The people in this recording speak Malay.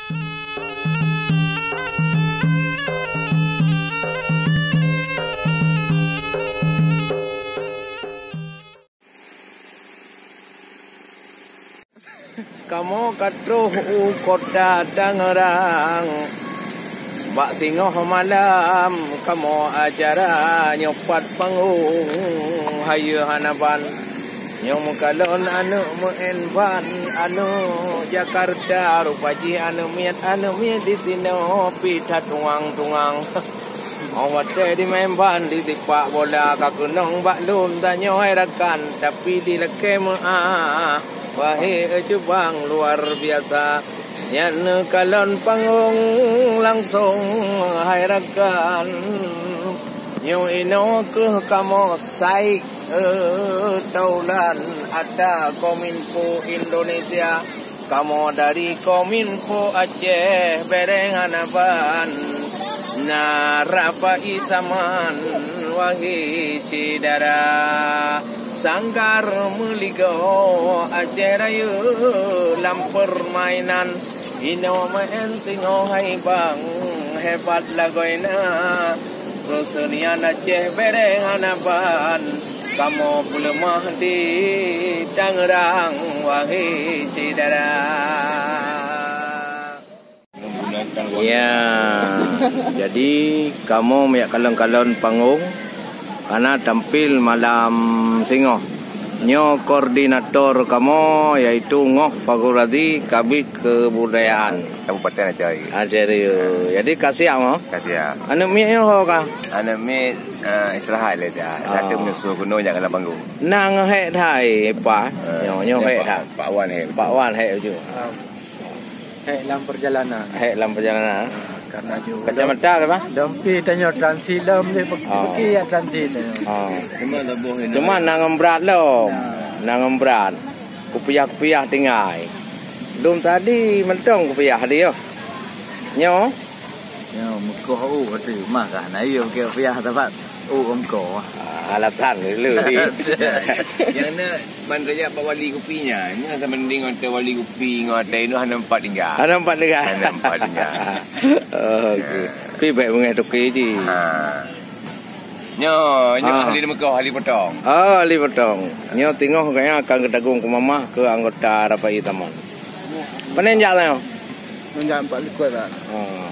Kamu katruh kota Tangerang, bak tengah malam kamu acara nyopat panggung hayu hanaban nyom kalon anu menban anu Jakarta rupaji anu miat di sino pita tungang awate di memban di tipak bola kakunong baklum tanyo herakan tapi di lekem wahai ejubang luar biasa yan kalon panggung langsung hairakan nyo ino ke kamu saik taulan ada Kominfo Indonesia kamu dari Kominfo Aceh bereng hanaban narapa itaman wahai cidara sanggar meligo Aceh Raya lam permainan ino maenting hai bang hebat lagoina kesenian Aceh bereng hanaban kamu pelemah di Tangerang wahai cidara. Ya, jadi kamu miak kalon-kalon panggung karena tampil malam singoh. Nyo koordinator kamu yaitu Ngoh Fakultati Kabit Kebudayaan Kabupaten Aceh. Aceh. Jadi kasih mo? Kasih. Anu mi yo ka? Anu mi istirahat le ja. Satu menyusul gunung jangan panggung. Nang he thai pa. Nyo he thai. Pak Wan he. Pak Wan he ju. He dalam perjalanan. He dalam perjalanan. Karena juga kacamata apa? Dampi tanya transilam ni pergi ya transit. Cuma nang berat lo. Nang berat. Kupiah tinggai. Dum tadi mentong kupiah dia. Nyo. Nyo muko tu mah kan ayo ke kupiah tempat umko. Alatan dulu di. Yang na bandanya Pak Wali Kupinya. Ini sama mending onte Wali Kupi ngote itu hanya 4 tinggal. Hanya 4 tinggal. Hanya 4 tinggal. Okey. Pi baik mengai toki ji. Nyo ahli Mekah, ahli potong. Oh, ahli potong. Nyo tengok kayaknya akan kedagung ke mamah ke anggota Rapai Taman. Panen jalan yo. Menjak 4 likur dah. Oh.